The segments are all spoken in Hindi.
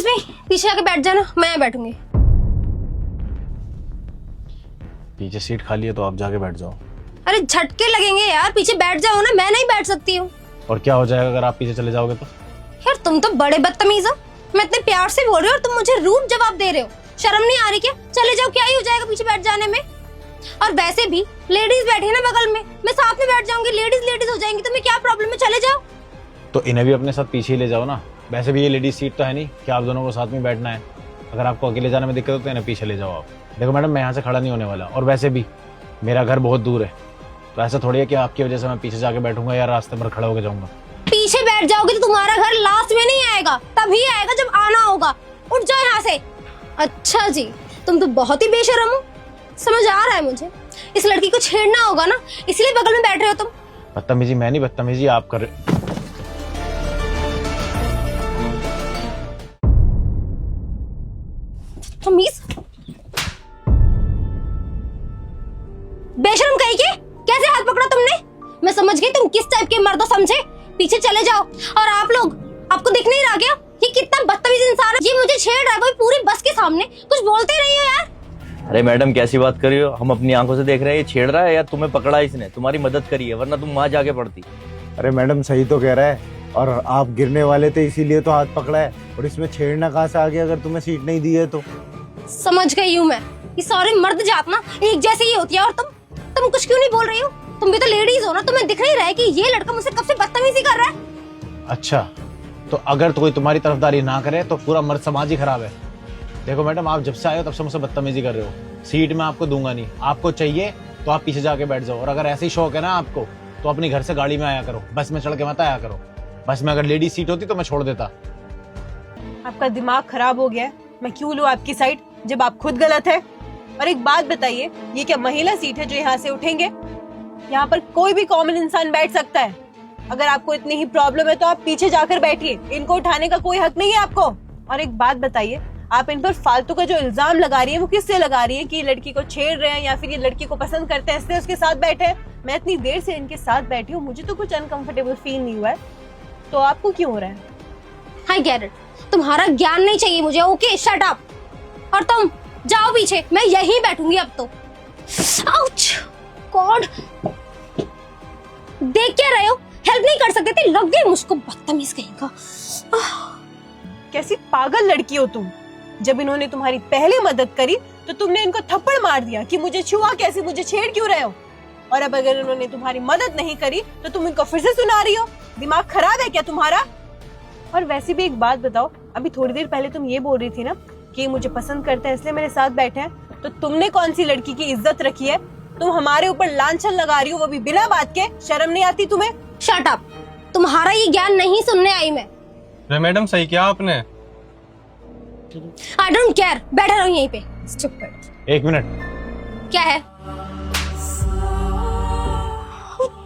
एक्सक्यूज मी, पीछे आके बैठ जाना, मैं बैठूंगी। पीछे सीट खाली है तो आप जाके बैठ जाओ। अरे झटके लगेंगे यार, पीछे बैठ जाओ ना, मैं नहीं बैठ सकती हूँ। और क्या हो जाएगा अगर आप पीछे चले जाओगे तो? यार तुम तो बड़े बदतमीज हो, मैं इतने प्यार से बोल रही हूँ और तुम मुझे रूड जवाब दे रहे हो। शर्म नहीं आ रही क्या? चले जाओ, क्या ही हो जाएगा पीछे बैठ जाने में। और वैसे भी लेडीज बैठी है ना बगल में, मैं साथ में बैठ जाऊंगी, लेडीज हो जाएंगी, तुम्हें क्या प्रॉब्लम है? चले जाओ। तो इन्हें भी अपने साथ पीछे ही ले जाओ ना। वैसे भी ये लेडीज सीट तो है नहीं कि आप दोनों को साथ में बैठना है। अगर आपको अकेले जाने में दिक्कत हो तो इन्हें पीछे ले जाओ आप। देखो मैडम, मैं यहाँ से खड़ा नहीं होने वाला, और वैसे भी मेरा घर बहुत दूर है, तो ऐसा थोड़ी है कि आपकी वजह से मैं पीछे जाके बैठूंगा या रास्ते पर खड़ा होकर जाऊंगा। पीछे बैठ जाओगे तो तुम्हारा घर लास्ट में नहीं आएगा, तभी आएगा जब आना होगा। उठ जाओ यहाँ से। अच्छा जी, तुम तो बहुत ही बेशर्म हो, समझ आ रहा है मुझे। इस लड़की को छेड़ना होगा ना, इसलिए बगल में बैठ रहे हो तुम। बदतमीजी मैं नहीं, बदतमीजी आप कर रहे। तमीज, बेशर्म कहीं के, कैसे हाथ पकड़ा तुमने? मैं समझ गई तुम किस टाइप के मर्द हो, समझे? पीछे चले जाओ। और आप लोग, आपको दिख नहीं रहा क्या ये कितना बदतमीज इंसान है? ये मुझे छेड़ रहा है, वो पूरी बस के सामने, कुछ बोलते नहीं हो यार। अरे मैडम कैसी बात कर रही हो? हम अपनी आंखों से देख रहे हैं ये छेड़ रहा है, या तुम्हें पकड़ा इसने? तुम्हारी मदद करी है, वरना तुम वहां जाके पड़ती। अरे मैडम सही तो कह रहा है, और आप गिरने वाले थे इसीलिए तो हाथ पकड़ा है, और इसमें छेड़ना कहाँ से आ गया अगर तुम्हें सीट नहीं दी है तो? समझ गई हूँ मैं, ये सारे मर्द जात ना एक जैसे ही होती है। और तुम कुछ क्यों नहीं बोल रही हो? तुम भी तो लेडीज हो ना, तुम्हें दिख नहीं रहा है कि ये लड़का मुझसे कब से बदतमीजी कर रहा है? अच्छा, तो अगर तो कोई तुम्हारी तरफदारी ना करे तो पूरा मर्द समाज ही खराब है। देखो मैडम, आप जब से आए हो तब से मुझसे बदतमीजी कर रहे हो। सीट मैं आपको दूंगा नहीं, आपको चाहिए तो आप पीछे जाके बैठ जाओ। और अगर ऐसे ही शौक है ना आपको, तो अपने घर से गाड़ी में आया करो, बस में चढ़ के मत आया करो। बस में अगर लेडीज सीट होती तो मैं छोड़ देता। आपका दिमाग खराब हो गया है? मैं क्यों लूं आपकी साइड जब आप खुद गलत है? और एक बात बताइए, ये क्या महिला सीट है जो यहाँ से उठेंगे? यहाँ पर कोई भी कॉमन इंसान बैठ सकता है। अगर आपको इतनी ही प्रॉब्लम है तो आप पीछे जाकर बैठिए, इनको उठाने का कोई हक नहीं है आपको। और एक बात बताइए, आप इन पर फालतू का जो इल्जाम लगा रही है वो किससे लगा रही है? कि ये लड़की को छेड़ रहे हैं या फिर ये लड़की को पसंद करते हैं इसलिए उसके साथ बैठे हैं? मैं इतनी देर से इनके साथ बैठी हूँ, मुझे तो कुछ अनकंफर्टेबल फील नहीं हुआ है, तो आपको क्यों हो रहा है? आई गेट इट, तुम्हारा ज्ञान नहीं चाहिए मुझे। Okay, shut up. और तुम जाओ पीछे, मैं यहीं बैठूंगी अब तो। आउच, गॉड, देख क्या रहे हो? हेल्प नहीं कर सकते थे, लग गई मुझको, बदतमीज कहीं का। कैसी पागल लड़की हो तुम? जब इन्होंने तुम्हारी पहले मदद करी तो तुमने इनको थप्पड़ मार दिया कि मुझे छुआ कैसे, मुझे छेड़ क्यों रहे हो? और अब अगर इन्होंने तुम्हारी मदद नहीं करी तो तुम इनको फिर से सुना रही हो? दिमाग खराब है क्या तुम्हारा? और वैसे भी एक बात बताओ, अभी थोड़ी देर पहले तुम ये बोल रही थी ना कि मुझे पसंद करते हैं इसलिए मेरे साथ बैठे हैं, तो तुमने कौन सी लड़की की इज्जत रखी है? तुम हमारे ऊपर लांछन लगा रही हो, वो भी बिना बात के। शर्म नहीं आती तुम्हें? शट अप, तुम्हारा ये ज्ञान नहीं सुनने आई मैं। अरे मैडम सही किया आपने। आई डोंट केयर, बैठे रहो यहीं पे। स्टूपिड। एक मिनट, क्या है?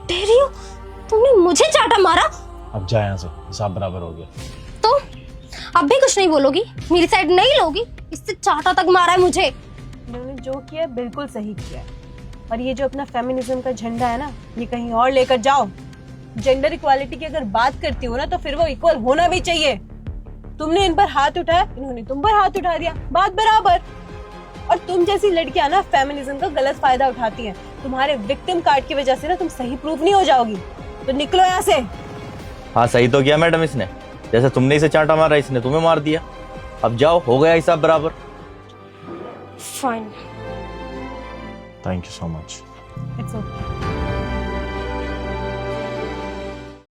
तेरी, तुमने मुझे चाटा मारा? अब जा यहाँ से, हिसाब बराबर हो गया। तो अब भी कुछ नहीं बोलोगी? मेरी साइड नहीं लोगी? इससे चाटा तक मारा है मुझे। इन्होंने जो किया बिल्कुल सही किया है। और ये जो अपना फेमिनिज्म का झंडा है ना, ये कहीं और लेकर जाओ। जेंडर इक्वालिटी की अगर बात करती हो ना तो फिर वो इक्वल होना भी चाहिए। तुमने इन पर हाथ उठाया, इन्होंने तुम पर हाथ उठा दिया, बात बराबर। और तुम जैसी लड़कियां ना फेमिनिज्म का गलत फायदा उठाती हैं। तुम्हारे विक्टिम कार्ड की वजह से ना तुम सही प्रूफ नहीं हो जाओगी, तो निकलो यहाँ से। हाँ सही तो किया मैडम इसने, जैसे तुमने इसे चांटा मारा इसने तुम्हें मार दिया। अब जाओ, हो गया हिसाब बराबर। Fine. Thank you so much. It's okay.